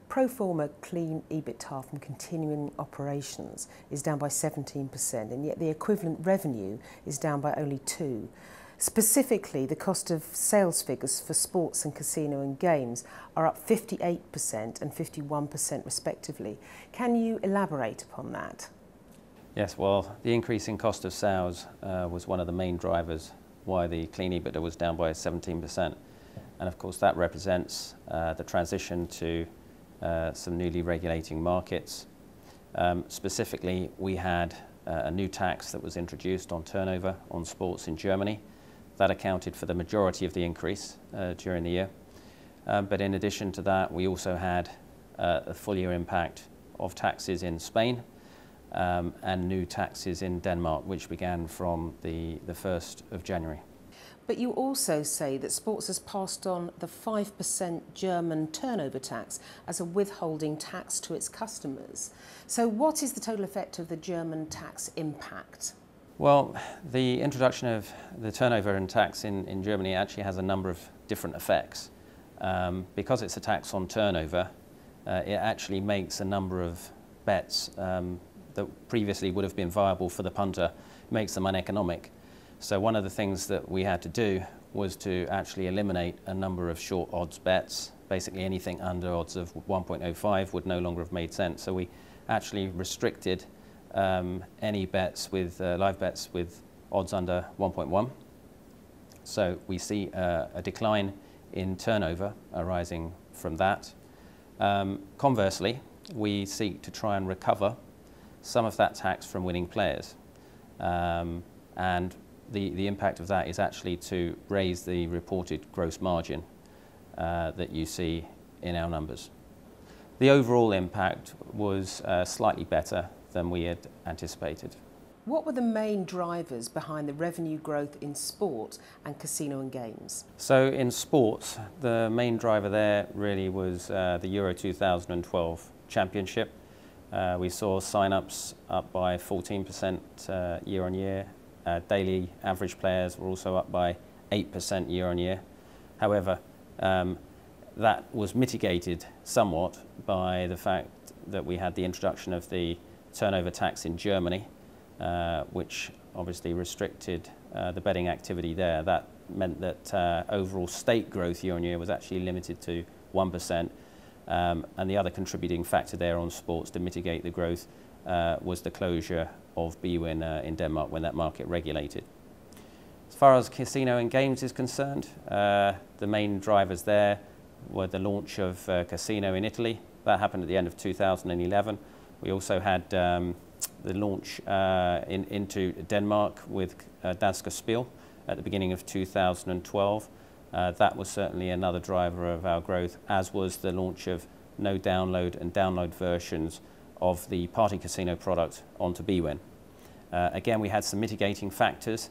Pro forma clean EBITDA from continuing operations is down by 17%, and yet the equivalent revenue is down by only 2%. Specifically, the cost of sales figures for sports and casino and games are up 58% and 51% respectively. Can you elaborate upon that? Yes, well, the increase in cost of sales was one of the main drivers why the clean EBITDA was down by 17%. And of course that represents the transition to some newly regulating markets. Specifically, we had a new tax that was introduced on turnover on sports in Germany. That accounted for the majority of the increase during the year. But in addition to that, we also had a full year impact of taxes in Spain and new taxes in Denmark, which began from the 1st of January. But you also say that sports has passed on the 5% German turnover tax as a withholding tax to its customers. So what is the total effect of the German tax impact? Well, the introduction of the turnover and tax in Germany actually has a number of different effects. Because it's a tax on turnover, it actually makes a number of bets that previously would have been viable for the punter, makes them uneconomic. So one of the things that we had to do was to actually eliminate a number of short odds bets. Basically anything under odds of 1.05 would no longer have made sense. So we actually restricted any bets with live bets with odds under 1.1. So we see a decline in turnover arising from that. Conversely, we seek to try and recover some of that tax from winning players. And the impact of that is actually to raise the reported gross margin that you see in our numbers. The overall impact was slightly better than we had anticipated. What were the main drivers behind the revenue growth in sport and casino and games? So in sports, the main driver there really was the Euro 2012 Championship. We saw sign-ups up by 14% year on year. Daily average players were also up by 8% year on year. However, that was mitigated somewhat by the fact that we had the introduction of the turnover tax in Germany, which obviously restricted the betting activity there. That meant that overall stake growth year on year was actually limited to 1%. And the other contributing factor there on sports to mitigate the growth was the closure of bwin in Denmark when that market regulated. As far as casino and games is concerned, the main drivers there were the launch of casino in Italy. That happened at the end of 2011. We also had the launch into Denmark with Danske Spil at the beginning of 2012. That was certainly another driver of our growth, as was the launch of no download and download versions of the party casino product onto bwin. Again, we had some mitigating factors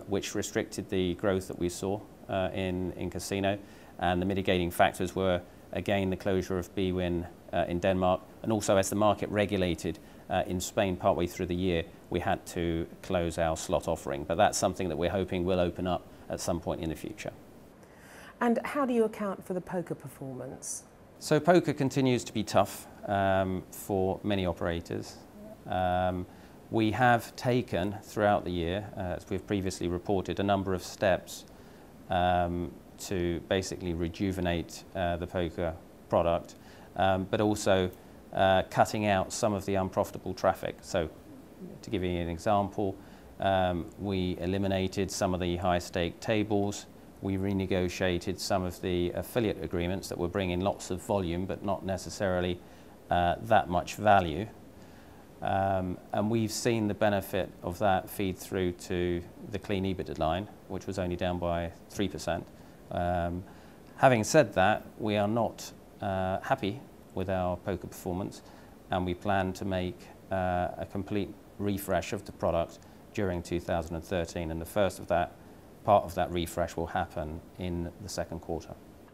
which restricted the growth that we saw in casino, and the mitigating factors were again the closure of bwin in Denmark, and also as the market regulated in Spain partway through the year, we had to close our slot offering. But that's something that we're hoping will open up at some point in the future. And how do you account for the poker performance? So poker continues to be tough for many operators. We have taken throughout the year, as we've previously reported, a number of steps to basically rejuvenate the poker product, but also cutting out some of the unprofitable traffic. So to give you an example, we eliminated some of the high stake tables. We renegotiated some of the affiliate agreements that were bringing lots of volume but not necessarily that much value. And we've seen the benefit of that feed through to the clean EBITDA line, which was only down by 3%. Having said that, we are not happy with our poker performance, and we plan to make a complete refresh of the product during 2013, and the first of that part of that refresh will happen in the second quarter.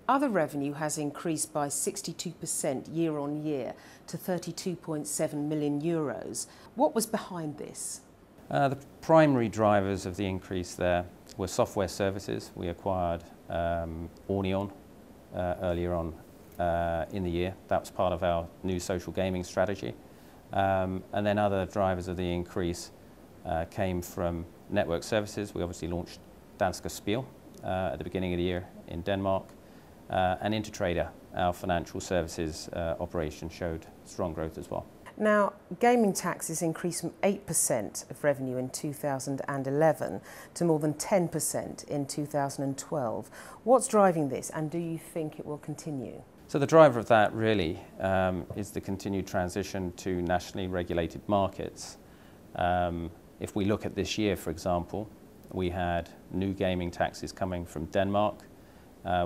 Other revenue has increased by 62% year on year to 32.7 million euros. What was behind this? The primary drivers of the increase there were software services. We acquired Orneon earlier on in the year. That was part of our new social gaming strategy. And then other drivers of the increase came from network services. We obviously launched Danske Spil at the beginning of the year in Denmark. And Intertrader, our financial services operation, showed strong growth as well. Now, gaming taxes increased from 8% of revenue in 2011 to more than 10% in 2012. What's driving this, and do you think it will continue? So the driver of that really is the continued transition to nationally regulated markets. If we look at this year, for example, we had new gaming taxes coming from Denmark.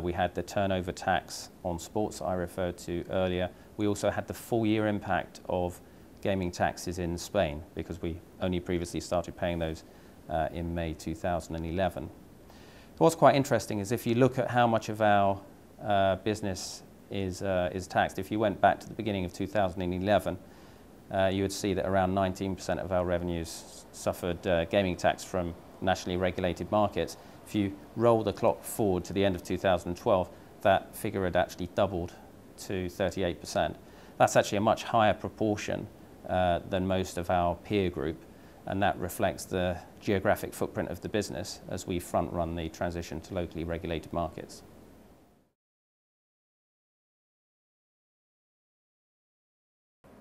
We had the turnover tax on sports I referred to earlier. We also had the full year impact of gaming taxes in Spain, because we only previously started paying those in May 2011. What's quite interesting is if you look at how much of our business is taxed, if you went back to the beginning of 2011, you would see that around 19% of our revenues suffered gaming tax from nationally regulated markets. If you roll the clock forward to the end of 2012, that figure had actually doubled to 38%. That's actually a much higher proportion than most of our peer group, and that reflects the geographic footprint of the business as we front-run the transition to locally regulated markets.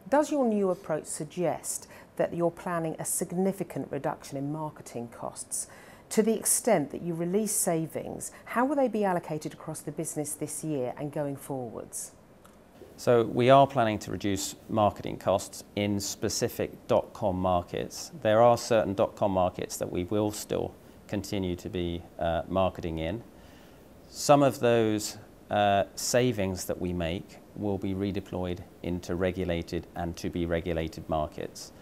Does your new approach suggest that you're planning a significant reduction in marketing costs? To the extent that you release savings, how will they be allocated across the business this year and going forwards? So we are planning to reduce marketing costs in specific .com markets. There are certain .com markets that we will still continue to be marketing in. Some of those savings that we make will be redeployed into regulated and to be regulated markets.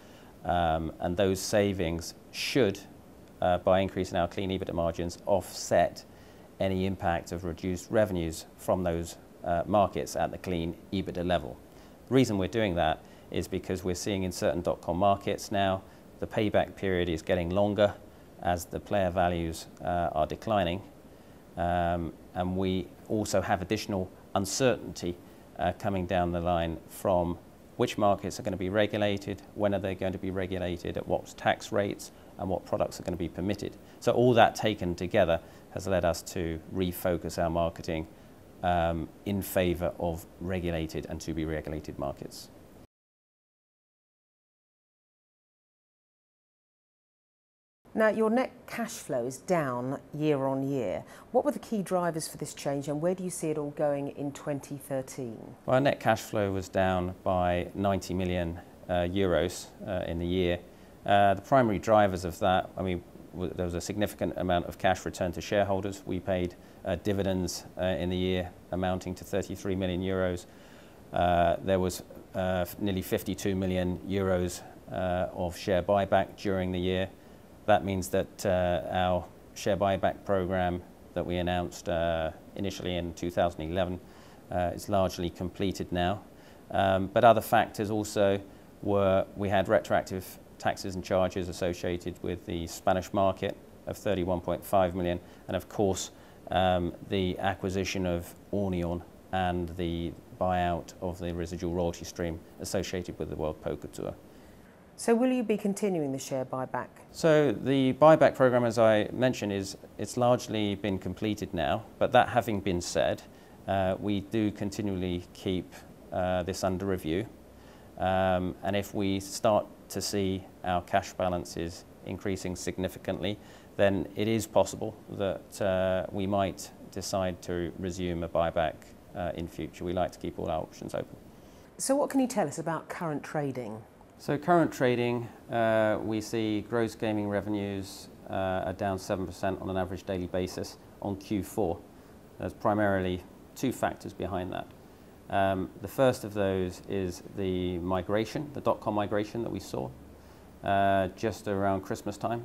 And those savings should, by increasing our clean EBITDA margins, offset any impact of reduced revenues from those markets at the clean EBITDA level. The reason we're doing that is because we're seeing in certain .com markets now the payback period is getting longer as the player values are declining, and we also have additional uncertainty coming down the line from which markets are going to be regulated, when are they going to be regulated, at what tax rates, and what products are going to be permitted. So all that taken together has led us to refocus our marketing in favour of regulated and to be regulated markets. Now, your net cash flow is down year on year. What were the key drivers for this change, and where do you see it all going in 2013? Well, our net cash flow was down by 90 million euros in the year. The primary drivers of that, I mean, there was a significant amount of cash returned to shareholders. We paid dividends in the year amounting to 33 million euros. There was nearly 52 million euros of share buyback during the year. That means that our share buyback program that we announced initially in 2011 is largely completed now. But other factors also were we had retroactive taxes and charges associated with the Spanish market of 31.5 million, and of course the acquisition of Orneon and the buyout of the residual royalty stream associated with the World Poker Tour. So will you be continuing the share buyback? So the buyback program, as I mentioned, it's largely been completed now, but that having been said, we do continually keep this under review, and if we start to see our cash balances increasing significantly, then it is possible that we might decide to resume a buyback in future. We like to keep all our options open. So what can you tell us about current trading? So current trading, we see gross gaming revenues are down 7% on an average daily basis on Q4. There's primarily two factors behind that. The first of those is the migration, the .com migration that we saw just around Christmas time.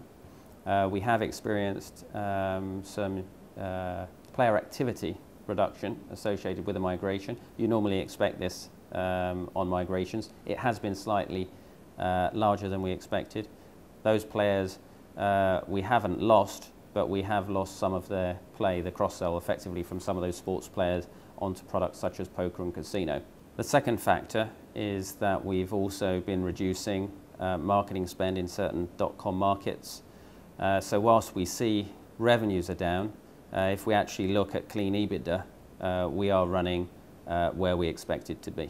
We have experienced some player activity reduction associated with the migration. You normally expect this on migrations. It has been slightly larger than we expected. Those players we haven't lost, but we have lost some of their play, the cross-sell effectively from some of those sports players onto products such as poker and casino. The second factor is that we've also been reducing marketing spend in certain .com markets. So whilst we see revenues are down, if we actually look at clean EBITDA, we are running where we expect it to be.